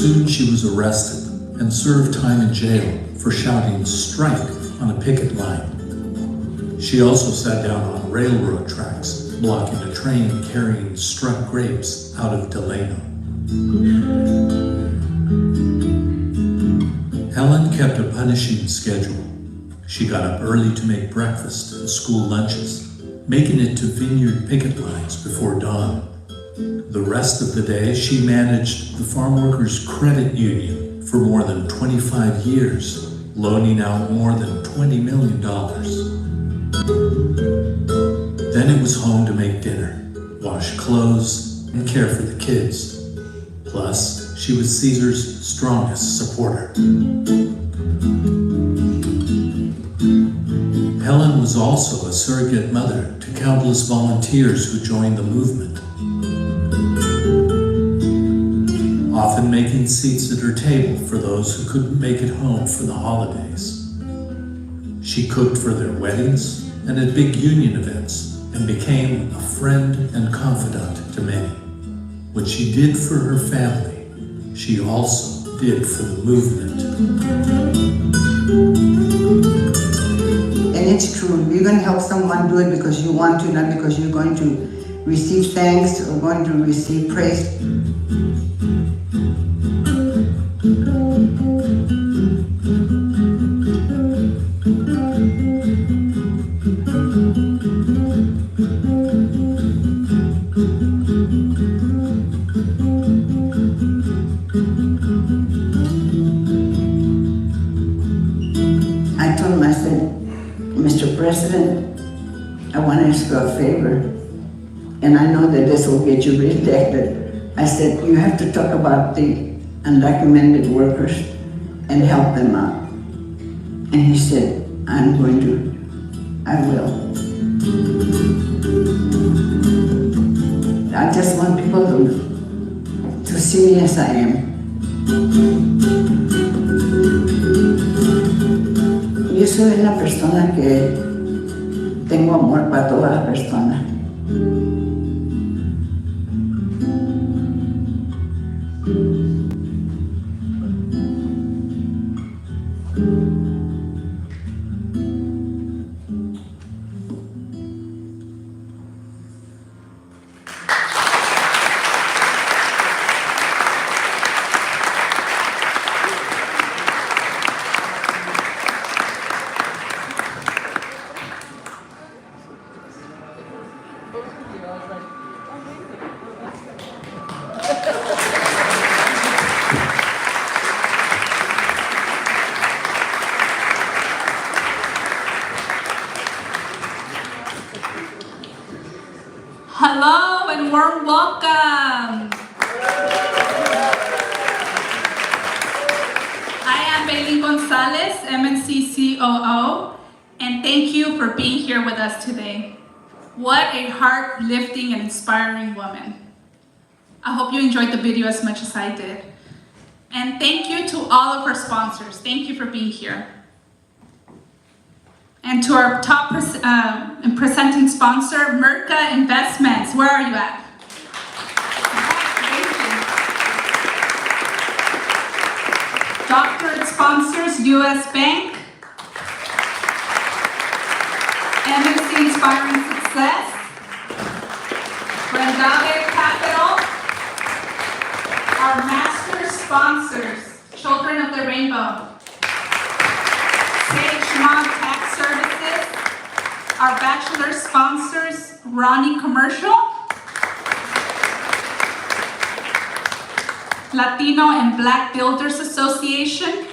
Soon she was arrested and served time in jail for shouting "strike" on a picket line. She also sat down on railroad tracks, blocking a train carrying struck grapes out of Delano. Helen kept a punishing schedule. She got up early to make breakfast and school lunches, making it to vineyard picket lines before dawn. The rest of the day, she managed the Farm Workers Credit Union for more than 25 years, loaning out more than $20 million. Then it was home to make dinner, wash clothes, and care for the kids. Plus, she was Caesar's strongest supporter. Helen was also a surrogate mother to countless volunteers who joined the movement, often making seats at her table for those who couldn't make it home for the holidays. She cooked for their weddings and at big union events and became a friend and confidant to many. What she did for her family, she also did for the movement. And it's true, you're going to help someone do it because you want to, not because you're going to receive thanks or going to receive praise. I told him, I said, Mr. President, I want to ask you a favor, and I know that this will get you reelected. I said, you have to talk about the undocumented workers and help them out. And he said, I will. I just want people to see me as I am. Yo soy una persona que tengo amor para todas las personas. Hello and warm welcome. I am Bailey Gonzalez, MNC COO, and thank you for being here with us today. What a heart-lifting and inspiring woman. I hope you enjoyed the video as much as I did. And thank you to all of our sponsors. Thank you for being here. And to our top presenting sponsor, Merca Investments. Where are you at? Thank you. Doctorate sponsors, US Bank, MNC Inspiring Success, Rendave Capital, our master sponsors, Children of the Rainbow, Sage Mom Tax Services, our bachelor sponsors, Ronnie Commercial, Latino and Black Builders Association,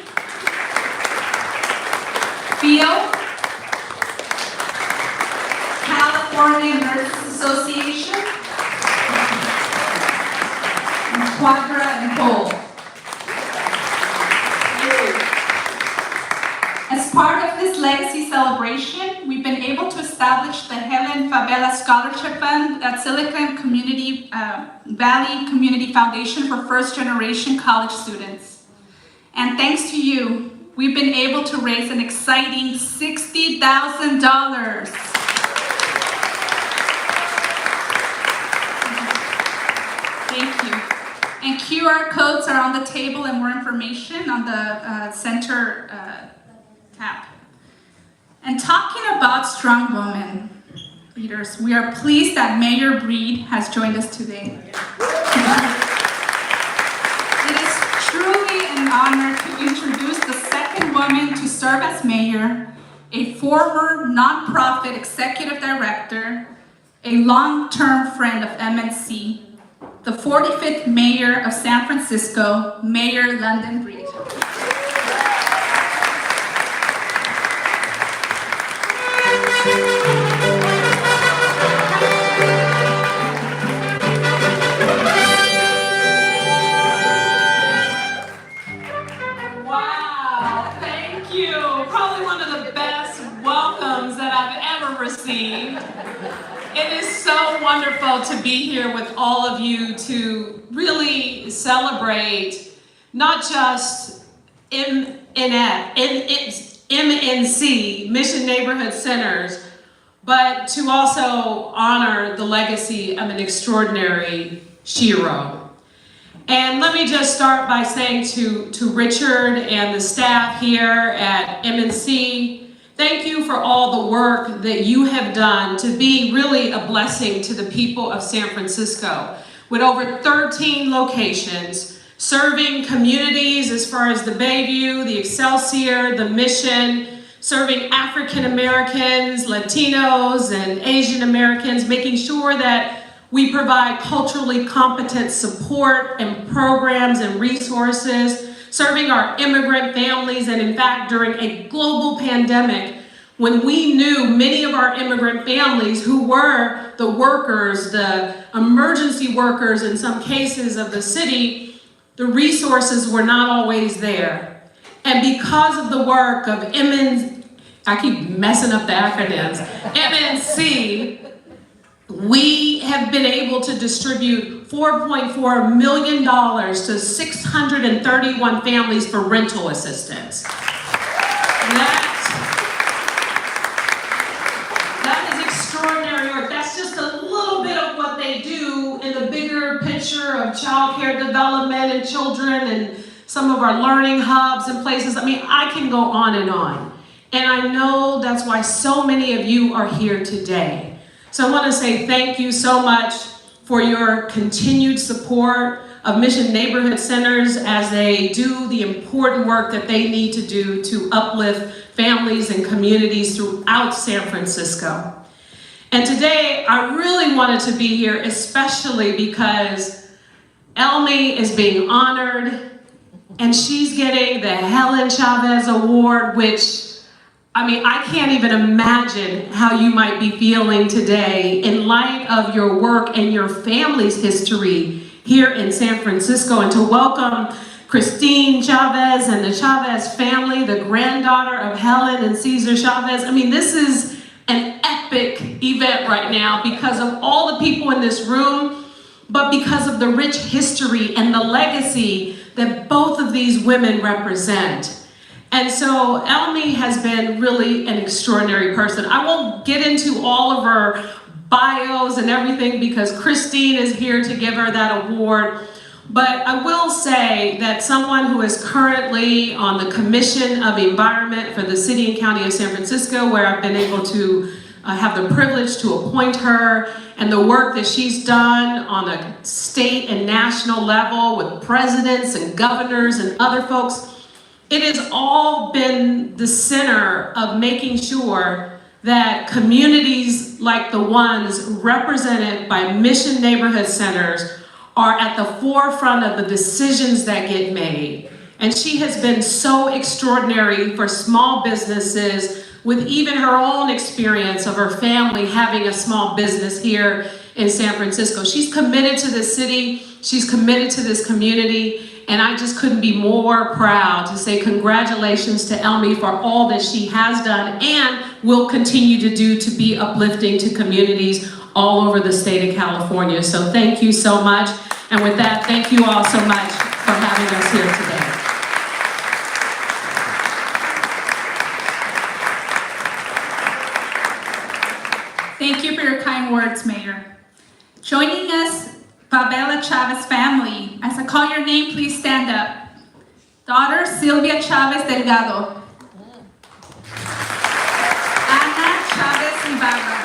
FIO, California Nurses Association, and Quadra and Cole. As part of this legacy celebration, we've been able to establish the Helen Favela Scholarship Fund at Silicon Valley Community Foundation for first-generation college students. And thanks to you, we've been able to raise an exciting $60,000. Thank you. And QR codes are on the table and more information on the center tab. And talking about strong women leaders, we are pleased that Mayor Breed has joined us today. It is truly an honor to introduce the second woman to serve as mayor, a former nonprofit executive director, a long-term friend of MNC, the 45th mayor of San Francisco, Mayor London Breed. Wow, thank you. Probably one of the best welcomes that I've ever received. It is so wonderful to be here with all of you to really celebrate not just MNC, Mission Neighborhood Centers, but to also honor the legacy of an extraordinary hero. And let me just start by saying to Richard and the staff here at MNC, thank you for all the work that you have done to be really a blessing to the people of San Francisco. With over 13 locations, serving communities as far as the Bayview, the Excelsior, the Mission, serving African Americans, Latinos, and Asian Americans, making sure that we provide culturally competent support and programs and resources, serving our immigrant families, and in fact, during a global pandemic, when we knew many of our immigrant families who were the workers, the emergency workers in some cases of the city, the resources were not always there. And because of the work of I keep messing up the acronyms, MNC, we have been able to distribute $4.4 million to 631 families for rental assistance. That is extraordinary work. That's just a little bit of what they do in the bigger picture of child care development and children and some of our learning hubs and places. I mean, I can go on and on. And I know that's why so many of you are here today. So I want to say thank you so much for your continued support of Mission Neighborhood Centers as they do the important work that they need to do to uplift families and communities throughout San Francisco. And today, I really wanted to be here, especially because Elmi is being honored, and she's getting the Helen Chavez Award, which I mean, I can't even imagine how you might be feeling today in light of your work and your family's history here in San Francisco. And to welcome Christine Chavez and the Chavez family, the granddaughter of Helen and Cesar Chavez. I mean, this is an epic event right now because of all the people in this room, but because of the rich history and the legacy that both of these women represent. And so Elmi has been really an extraordinary person. I won't get into all of her bios and everything because Christine is here to give her that award. But I will say that someone who is currently on the Commission of Environment for the City and County of San Francisco, where I've been able to have the privilege to appoint her, and the work that she's done on a state and national level with presidents and governors and other folks, it has all been the center of making sure that communities like the ones represented by Mission Neighborhood Centers are at the forefront of the decisions that get made. And she has been so extraordinary for small businesses with even her own experience of her family having a small business here in San Francisco. She's committed to this city, she's committed to this community, and I just couldn't be more proud to say congratulations to Elmi for all that she has done and will continue to do to be uplifting to communities all over the state of California. So thank you so much. And with that, thank you all so much for having us here today. Thank you for your kind words, Mayor. Joining us, Fabella Chavez family, as As I call your name, please stand up. Daughter Sylvia Chavez Delgado. Ana Chavez Ibarra.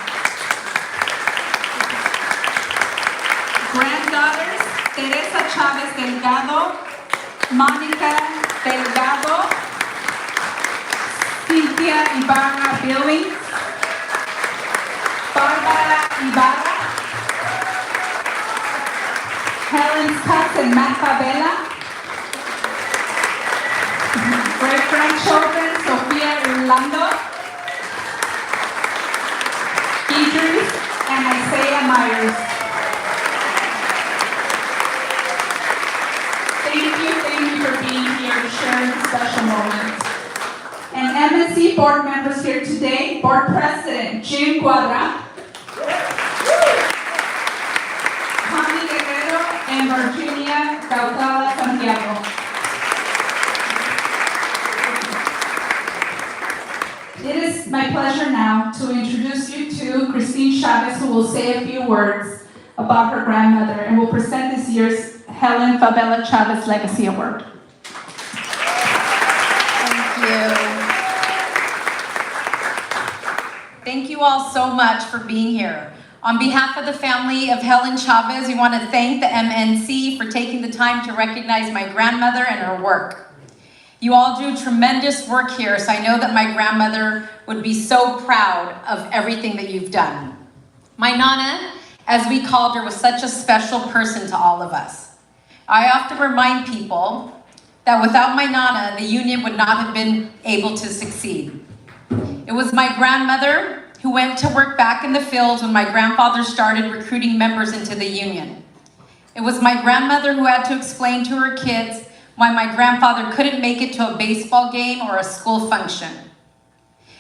Granddaughters Teresa Chavez Delgado, Monica Delgado, Cynthia Ibarra Billings, Barbara Ibarra, Helen's cousin Matt Favela, great-grandchildren Sofia Orlando, Idris and Isaiah Myers. Thank you for being here to share this special moment. And MSC board members here today, Board President Jim Cuadra, Connie Guerrero, and Virginia Gautala Santiago. It is my pleasure now to introduce you to Christine Chavez, who will say a few words about her grandmother and will present this year's Helen Favela Chavez Legacy Award. Thank you. Thank you all so much for being here. On behalf of the family of Helen Chavez, we want to thank the MNC for taking the time to recognize my grandmother and her work. You all do tremendous work here, so I know that my grandmother would be so proud of everything that you've done. My Nana, as we called her, was such a special person to all of us. I often remind people that without my Nana, the union would not have been able to succeed. It was my grandmother who went to work back in the fields when my grandfather started recruiting members into the union. It was my grandmother who had to explain to her kids why my grandfather couldn't make it to a baseball game or a school function.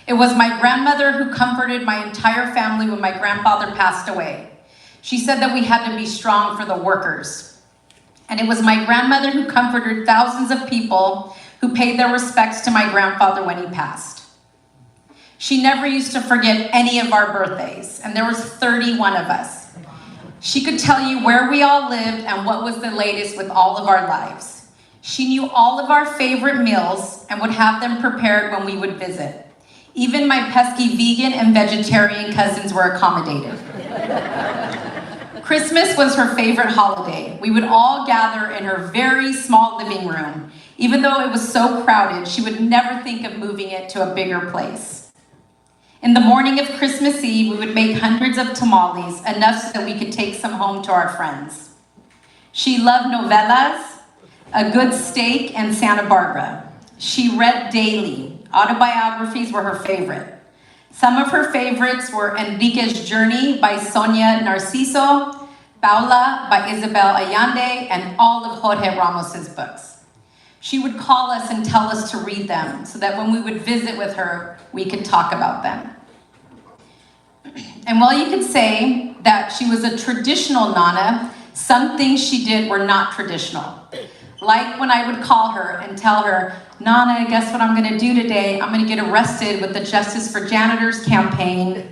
It was my grandmother who comforted my entire family when my grandfather passed away. She said that we had to be strong for the workers. And it was my grandmother who comforted thousands of people who paid their respects to my grandfather when he passed. She never used to forget any of our birthdays, and there was 31 of us. She could tell you where we all lived and what was the latest with all of our lives. She knew all of our favorite meals and would have them prepared when we would visit. Even my pesky vegan and vegetarian cousins were accommodated. Christmas was her favorite holiday. We would all gather in her very small living room. Even though it was so crowded, she would never think of moving it to a bigger place. In the morning of Christmas Eve, we would make hundreds of tamales, enough so that we could take some home to our friends. She loved novelas, a good steak, and Santa Barbara. She read daily. Autobiographies were her favorite. Some of her favorites were Enrique's Journey by Sonia Narciso, Paula by Isabel Allende, and all of Jorge Ramos's books. She would call us and tell us to read them so that when we would visit with her, we could talk about them. And while you could say that she was a traditional Nana, some things she did were not traditional. Like when I would call her and tell her, Nana, guess what I'm gonna do today? I'm gonna get arrested with the Justice for Janitors campaign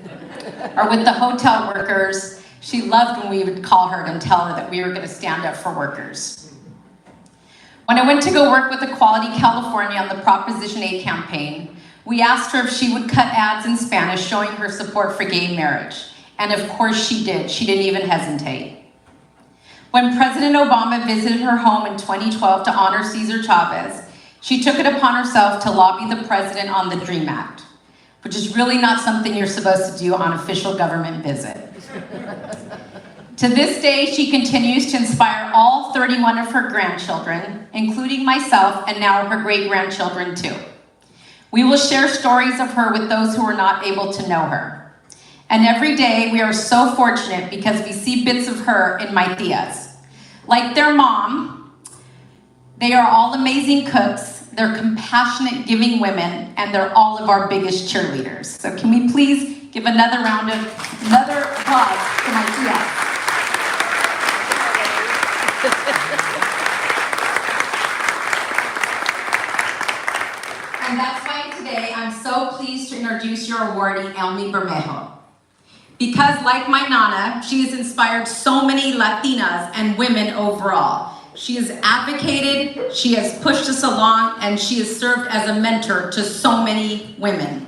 or with the hotel workers. She loved when we would call her and tell her that we were gonna stand up for workers. When I went to go work with Equality California on the Proposition 8 campaign, we asked her if she would cut ads in Spanish showing her support for gay marriage. And of course she did. She didn't even hesitate. When President Obama visited her home in 2012 to honor Cesar Chavez, she took it upon herself to lobby the president on the DREAM Act, which is really not something you're supposed to do on official government visit. To this day, she continues to inspire all 31 of her grandchildren, including myself, and now her great-grandchildren too. We will share stories of her with those who are not able to know her. And every day we are so fortunate because we see bits of her in my tias. Like their mom, they are all amazing cooks, they're compassionate, giving women, and they're all of our biggest cheerleaders. So can we please give another applause to my tias. And that's why today I'm so pleased to introduce your awardee, Elmi Bermejo. Because like my Nana, she has inspired so many Latinas and women overall. She has advocated, she has pushed us along, and she has served as a mentor to so many women.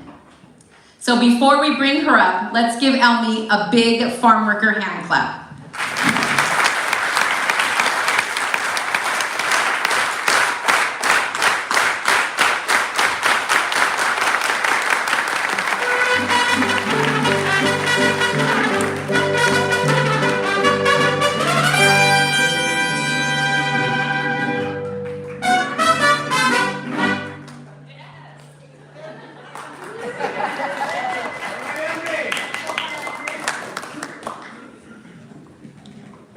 So before we bring her up, let's give Elmi a big farm worker hand clap.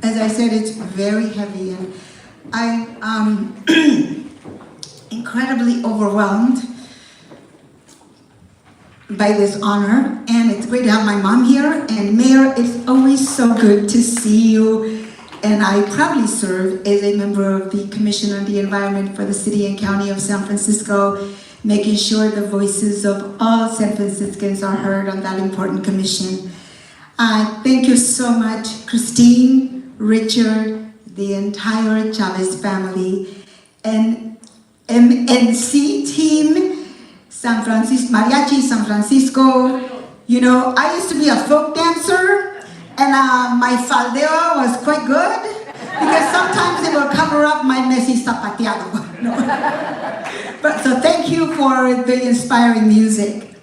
As I said, it's very heavy, and I'm incredibly overwhelmed by this honor, and it's great to have my mom here. And Mayor, it's always so good to see you, and I proudly serve as a member of the Commission on the Environment for the City and County of San Francisco, making sure the voices of all San Franciscans are heard on that important commission. Thank you so much, Christine, Richard, the entire Chavez family, and MNC team, Mariachi San Francisco. You know, I used to be a folk dancer, and my faldeo was quite good, because sometimes it will cover up my messy zapateado. No. But so thank you for the inspiring music.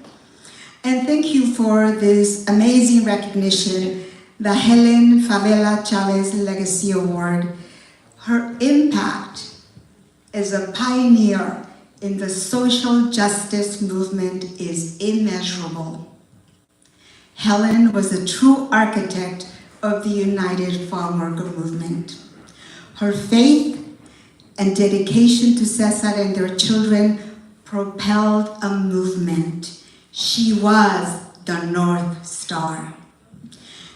And thank you for this amazing recognition, the Helen Favela Chavez Legacy Award. Her impact as a pioneer in the social justice movement is immeasurable. Helen was a true architect of the United Farm Worker Movement. Her faith and dedication to Cesar and their children propelled a movement. She was the North Star.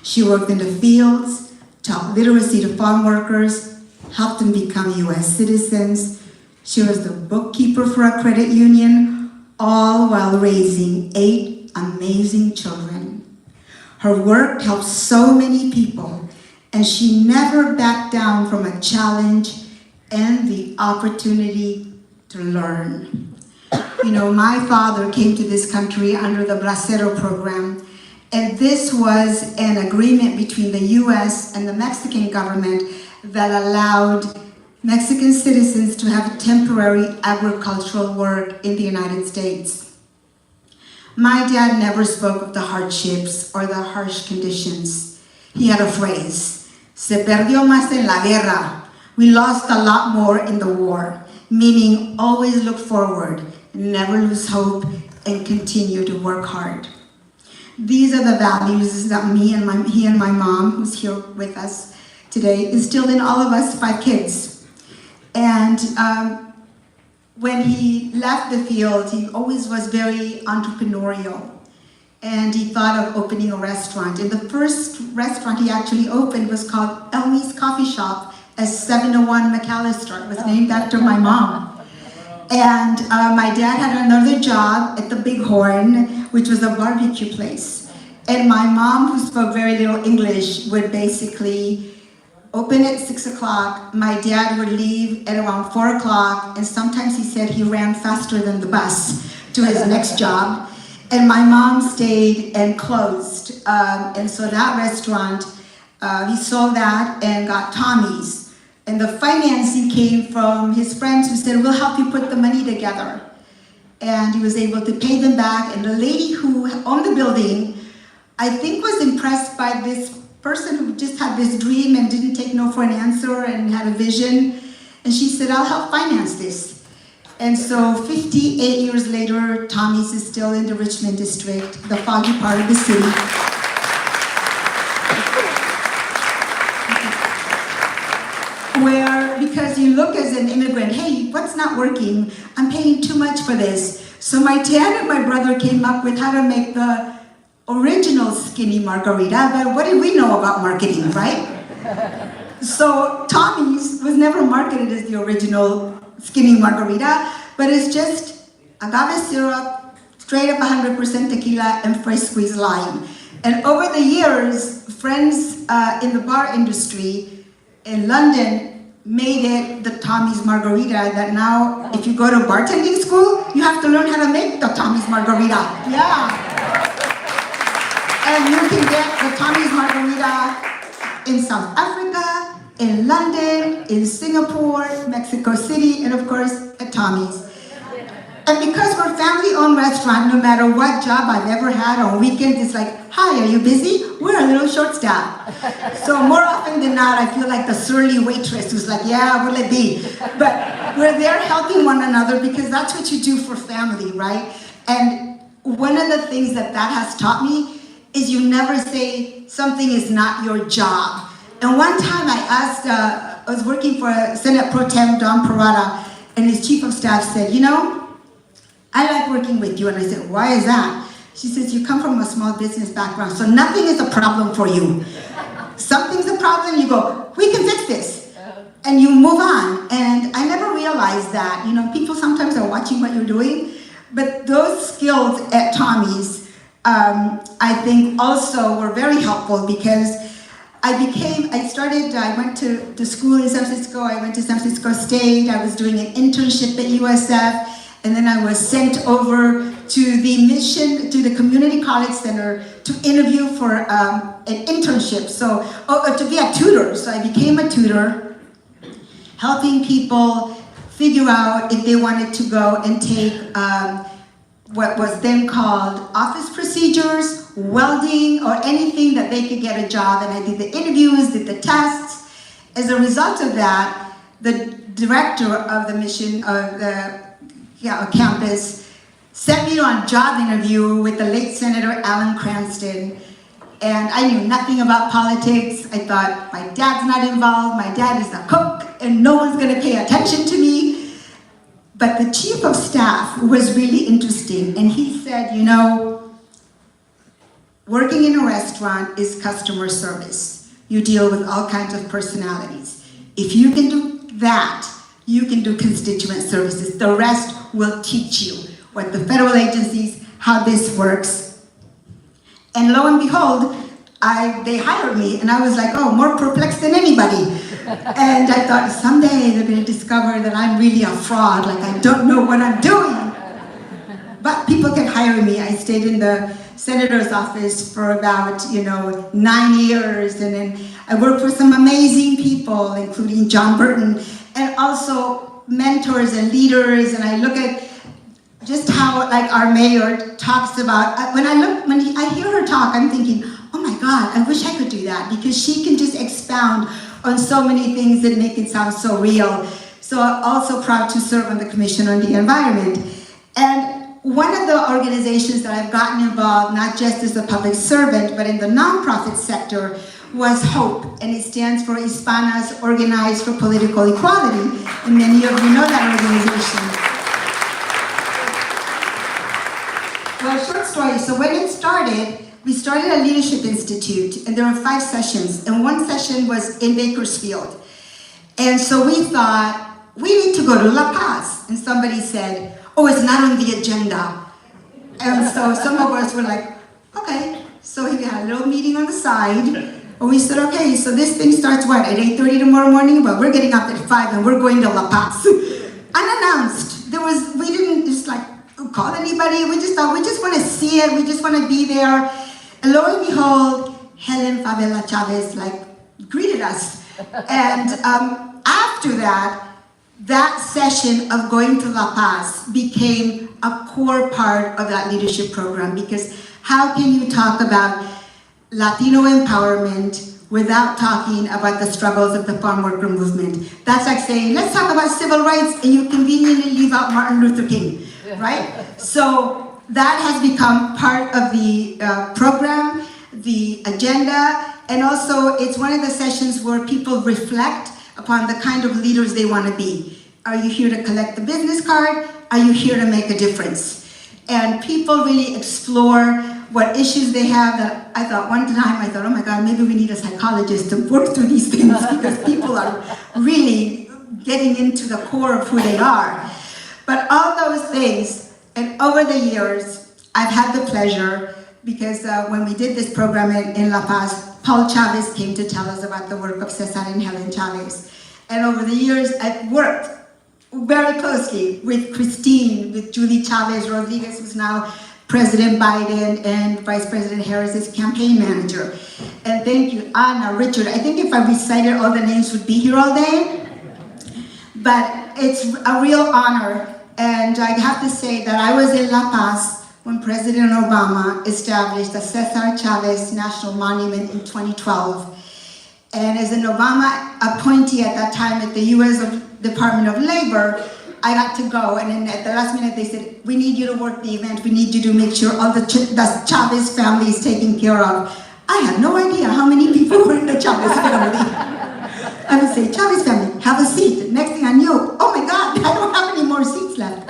She worked in the fields, taught literacy to farm workers, helped them become US citizens. She was the bookkeeper for a credit union, all while raising 8 amazing children. Her work helped so many people, and she never backed down from a challenge and the opportunity to learn. You know, my father came to this country under the Bracero program, and this was an agreement between the US and the Mexican government that allowed Mexican citizens to have temporary agricultural work in the United States. My dad never spoke of the hardships or the harsh conditions. He had a phrase, "Se perdió más en la guerra." We lost a lot more in the war, meaning always look forward, never lose hope, and continue to work hard. These are the values that he and my mom, who's here with us today, instilled in all of us 5 kids. And when he left the field, he always was very entrepreneurial. And he thought of opening a restaurant. And the first restaurant he actually opened was called Elmi's Coffee Shop at 701 McAllister. It was named after my mom. And my dad had another job at the Bighorn, which was a barbecue place. And my mom, who spoke very little English, would basically open at 6 o'clock. My dad would leave at around 4 o'clock, and sometimes he said he ran faster than the bus to his next job. And my mom stayed and closed. And so that restaurant, he sold that and got Tommy's. And the financing came from his friends who said, "We'll help you put the money together." And he was able to pay them back. And the lady who owned the building, I think, was impressed by this person who just had this dream and didn't take no for an answer and had a vision. And she said, "I'll help finance this." And so 58 years later, Tommy's is still in the Richmond district, the foggy part of the city. Where, because you look as an immigrant, hey, what's not working? I'm paying too much for this. So my dad and my brother came up with how to make the original skinny margarita, but what did we know about marketing, right? So Tommy's was never marketed as the original skinny margarita, but it's just agave syrup, straight up 100% tequila, and fresh squeezed lime. And over the years, friends in the bar industry in London made it the Tommy's Margarita, that now if you go to bartending school, you have to learn how to make the Tommy's Margarita. Yeah. And you can get the Tommy's Margarita in South Africa, in London, in Singapore, Mexico City, and of course, at Tommy's. And because we're a family-owned restaurant, no matter what job I've ever had on weekends, it's like, hi, are you busy? We're a little short-staffed. So more often than not, I feel like the surly waitress who's like, yeah, will it be? But we're there helping one another because that's what you do for family, right? And one of the things that has taught me is you never say something is not your job. And one time I asked, I was working for Senate Pro Tem Don Parada, and his chief of staff said, you know, I like working with you. And I said, why is that? She says, you come from a small business background, so nothing is a problem for you. Something's a problem, you go, we can fix this. And you move on. And I never realized that. You know, people sometimes are watching what you're doing, but those skills at Tommy's, I think also were very helpful because I went to school in San Francisco, I went to San Francisco State, I was doing an internship at USF, and then I was sent over to the Community College Center to interview for an internship, to be a tutor. So I became a tutor, helping people figure out if they wanted to go and take what was then called office procedures, welding, or anything that they could get a job. And I did the interviews, did the tests. As a result of that, the director of the mission of the campus sent me on a job interview with the late Senator Alan Cranston. And I knew nothing about politics. I thought, my dad's not involved, my dad is a cook, and no one's gonna pay attention to me. But the chief of staff was really interesting, and he said, you know, working in a restaurant is customer service. You deal with all kinds of personalities. If you can do that, you can do constituent services. The rest will teach you what the federal agencies, how this works. And lo and behold, they hired me, and I was like, oh, more perplexed than anybody. And I thought, someday they're going to discover that I'm really a fraud, like I don't know what I'm doing. But people can hire me. I stayed in the senator's office for about, 9 years, and then I worked with some amazing people, including John Burton, and also mentors and leaders. And I look at just how, like, our mayor talks about. When I hear her talk, I'm thinking, oh my God, I wish I could do that, because she can just expound on so many things that make it sound so real. So I'm also proud to serve on the Commission on the Environment. And one of the organizations that I've gotten involved, not just as a public servant, but in the nonprofit sector, was HOPE, and it stands for Hispanas Organized for Political Equality. And many of you know that organization. Well, short story. So when it started, we started a leadership institute, and there were 5 sessions, and one session was in Bakersfield. And so we thought, we need to go to La Paz. And somebody said, oh, it's not on the agenda. And so some of us were like, okay. So we had a little meeting on the side, and we said, okay, so this thing starts what, at 8:30 tomorrow morning? Well, we're getting up at 5 and we're going to La Paz. Unannounced. We didn't just like call anybody. We just thought, we just want to see it. We just want to be there. And lo and behold, Helen Chavez greeted us. And after that session of going to La Paz became a core part of that leadership program, because how can you talk about Latino empowerment without talking about the struggles of the farm worker movement? That's like saying, let's talk about civil rights, and you conveniently leave out Martin Luther King, right? So that has become part of the program, the agenda, and also it's one of the sessions where people reflect upon the kind of leaders they want to be. Are you here to collect the business card? Are you here to make a difference? And people really explore what issues they have. That I thought one time, oh my God, maybe we need a psychologist to work through these things, because people are really getting into the core of who they are. But all those things, and over the years, I've had the pleasure, because when we did this program in La Paz, Paul Chavez came to tell us about the work of Cesar and Helen Chavez. And over the years, I've worked very closely with Christine, with Julie Chavez Rodriguez, who's now President Biden and Vice President Harris's campaign manager. And thank you, Anna, Richard. I think if I recited all the names, we'd be here all day. But it's a real honor. And I have to say that I was in La Paz when President Obama established the Cesar Chavez National Monument in 2012. And as an Obama appointee at that time at the U.S. Department of Labor, I got to go, and then at the last minute they said, we need you to work the event, we need you to make sure all the Chavez family is taken care of. I had no idea how many people were in the Chavez family. I would say, Chavez family, have a seat. Next thing I knew, oh my God, I don't have any more seats left.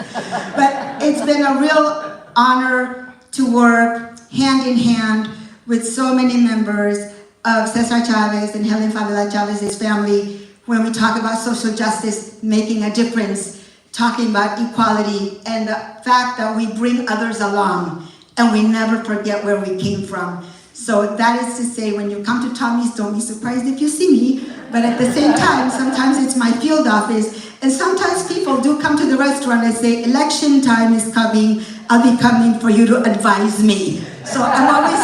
But it's been a real honor to work hand in hand with so many members of Cesar Chavez and Helen Chavez's family when we talk about social justice, making a difference, talking about equality, and the fact that we bring others along and we never forget where we came from. So that is to say, when you come to Tommy's, don't be surprised if you see me, but at the same time, sometimes it's my field office, and sometimes people do come to the restaurant and say, election time is coming, I'll be coming for you to advise me. So I'm always,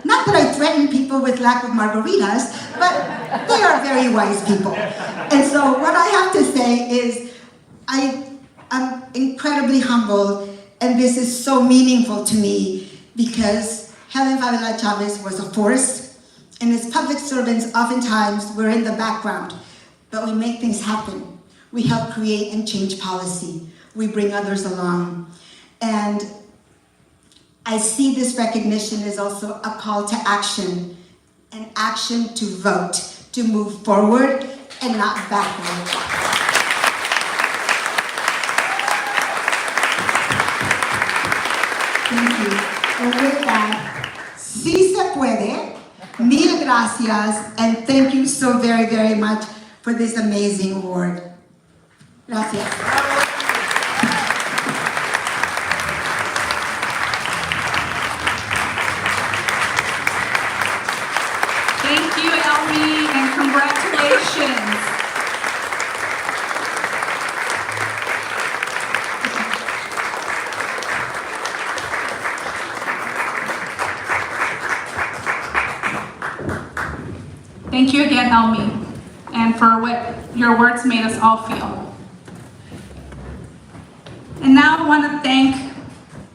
not that I threaten people with lack of margaritas, but they are very wise people. And so what I have to say is, I'm incredibly humbled, and this is so meaningful to me because Helen Favela Chavez was a force, and as public servants, oftentimes we're in the background, but we make things happen. We help create and change policy. We bring others along. And I see this recognition as also a call to action, an action to vote, to move forward and not backward. Thank you. And with that, sí se puede. Mil gracias, and thank you so very, very much for this amazing award. Gracias. Thank you, Elmi, and congratulations. Thank you again, Elmi, and for what your words made us all feel. And now I want to thank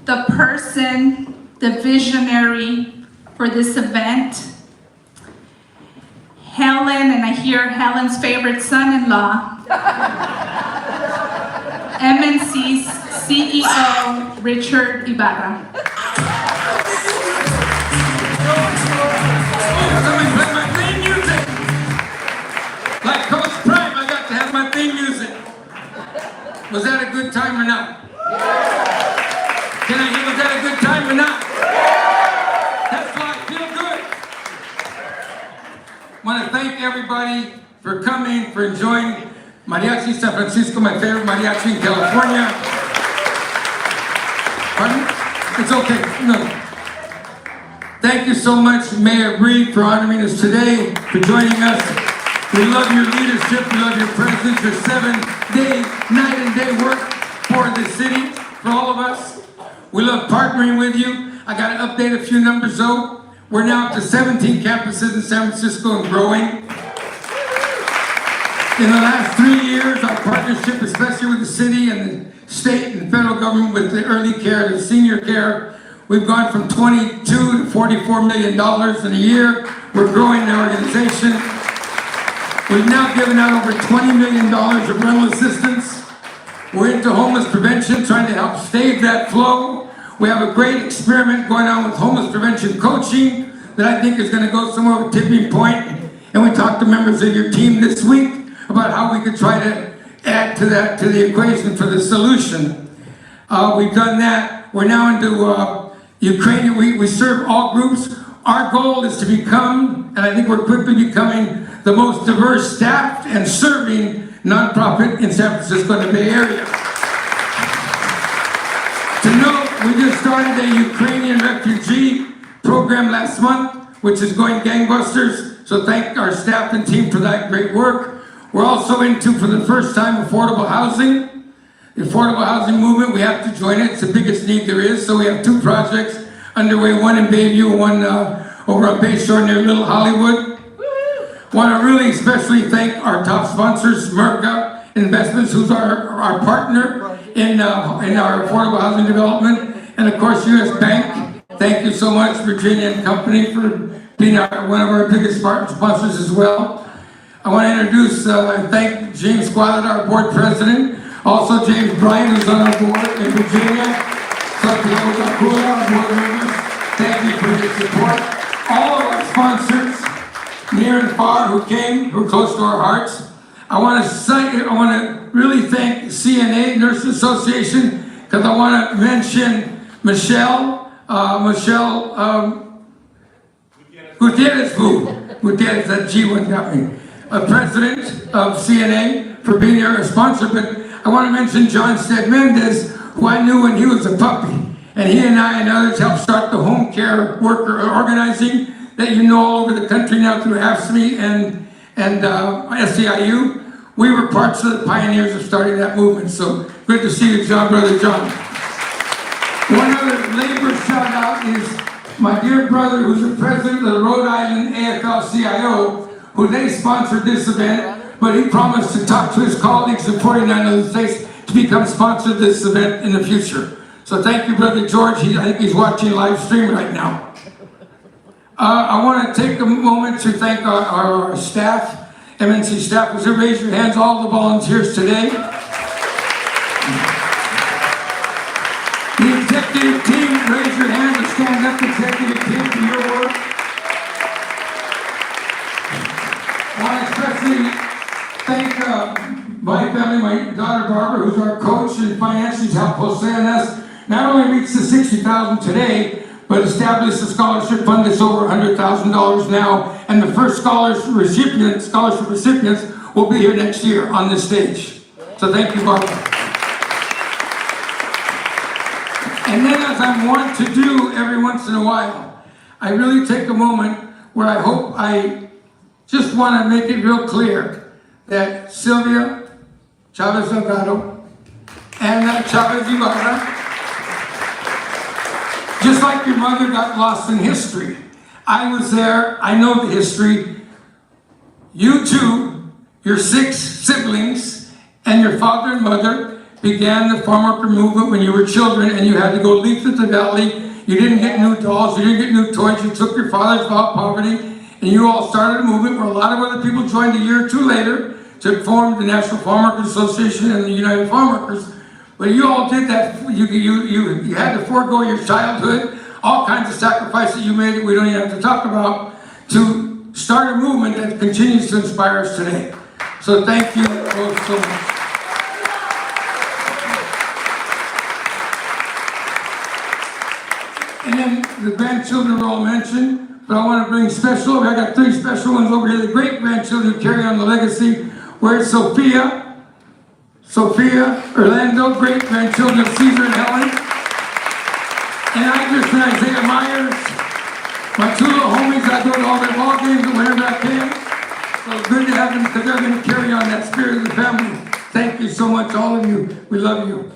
the person, the visionary for this event, Helen, and I hear Helen's favorite son-in-law, MNC's CEO, Richard Ibarra. Like Coach Prime, I got to have my theme music. Was that a good time or not? Can I hear, was that a good time or not? That's why I feel good. I want to thank everybody for coming, for enjoying Mariachi San Francisco, my favorite mariachi in California. Pardon? It's okay. No. Thank you so much, Mayor Breed, for honoring us today, for joining us. We love your leadership, we love your presence, your 7-day, night and day work for the city, for all of us. We love partnering with you. I got to update a few numbers though. We're now up to 17 campuses in San Francisco and growing. In the last 3 years, our partnership, especially with the city and the state and federal government with the early care, the senior care, we've gone from $22 to $44 million in a year. We're growing the organization. We've now given out over $20 million of rental assistance. We're into homeless prevention, trying to help stave that flow. We have a great experiment going on with homeless prevention coaching that I think is going to go somewhere with a tipping point. And we talked to members of your team this week about how we could try to add to that, to the equation for the solution. We've done that. We're now into Ukraine. We serve all groups. Our goal is to become, and I think we're quickly becoming, the most diverse, staffed, and serving nonprofit in San Francisco and the Bay Area. To note, we just started a Ukrainian refugee program last month, which is going gangbusters, so thank our staff and team for that great work. We're also into, for the first time, affordable housing. The affordable housing movement, we have to join it. It's the biggest need there is. So we have 2 projects underway, one in Bayview, one over on Bay Shore near Little Hollywood. Want to really especially thank our top sponsors, Merca Investments, who's our partner in our affordable housing development, and of course US Bank. Thank you so much, Virginia and Company, for being one of our biggest sponsors as well. I want to introduce and thank James Squalid, our board president, also James Bryan, who's on our board in Virginia, Santiago Zakula, our board members. Thank you for your support. All of our sponsors, near and far, who are close to our hearts. I want to really thank CNA, Nurse Association, because I want to mention Michelle Gutierrez, that G one got me. President of CNA, for being here a sponsor, but I want to mention John Stead Mendez, who I knew when he was a puppy, and he and I and others helped start the home care worker organizing that you know all over the country now through AFSCME and SEIU. We were parts of the pioneers of starting that movement, so good to see you, John, Brother John. One other labor shout out is my dear brother, who's the president of the Rhode Island AFL-CIO, who they sponsored this event, but he promised to talk to his colleagues in 49 other states to become sponsor of this event in the future. So thank you, Brother George. I think he's watching live stream right now. I want to take a moment to thank our staff, MNC staff. Would you raise your hands, all the volunteers today? The executive team, raise your hand and stand up, executive team, for your work. I want to especially thank my family, my daughter Barbara, who's our coach in finance. She's helped Jose and us not only reach the $60,000 today, but establish a scholarship fund that's over $100,000 now, and the first scholarship recipients will be here next year on this stage. So thank you, Barbara. And then, as I'm wont to do every once in a while, I really take a moment where I just want to make it real clear that Sylvia Chavez Delgado and Chavez Ibarra, just like your mother got lost in history. I was there, I know the history. You too, your 6 siblings, and your father and mother began the farm worker movement when you were children, and you had to go leap to the valley. You didn't get new dolls, you didn't get new toys, you took your father's vow of poverty, and you all started a movement where a lot of other people joined a year or 2 later to form the National Farm Workers Association and the United Farm Workers. But you all did that. You had to forego your childhood, all kinds of sacrifices you made that we don't even have to talk about, to start a movement that continues to inspire us today. So thank you both so much. And then the grandchildren were all mentioned, but I want to bring special. I got 3 special ones over here. The great grandchildren who carry on the legacy. Where's Sophia, Orlando, great grandchildren of Caesar and Helen. And Idris and Isaiah Myers, my 2 little homies. I go to all their ball games whenever I can. So good to have them, because they're going to carry on that spirit of the family. Thank you so much, all of you. We love you.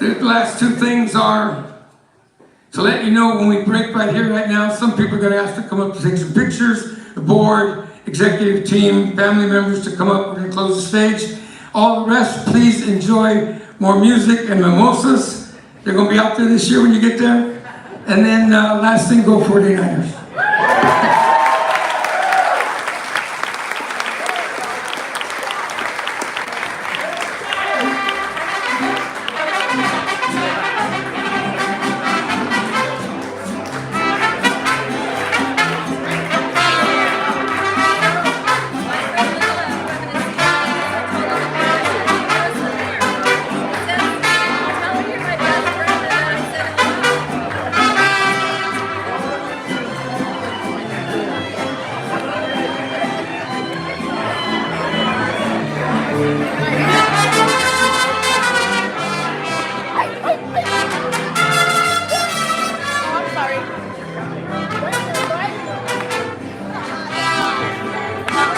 The last 2 things are to let you know when we break right here, right now, some people are going to ask to come up to take some pictures. The board, executive team, family members to come up. We're going to close the stage. All the rest, please enjoy more music and mimosas. They're going to be out there this year when you get there. And then last thing, go 49ers.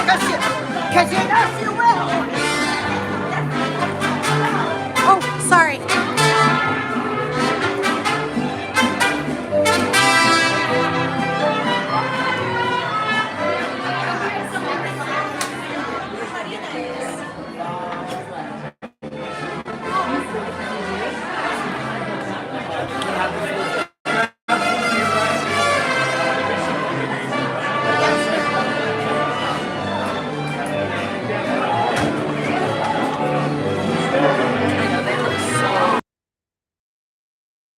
Because your nephew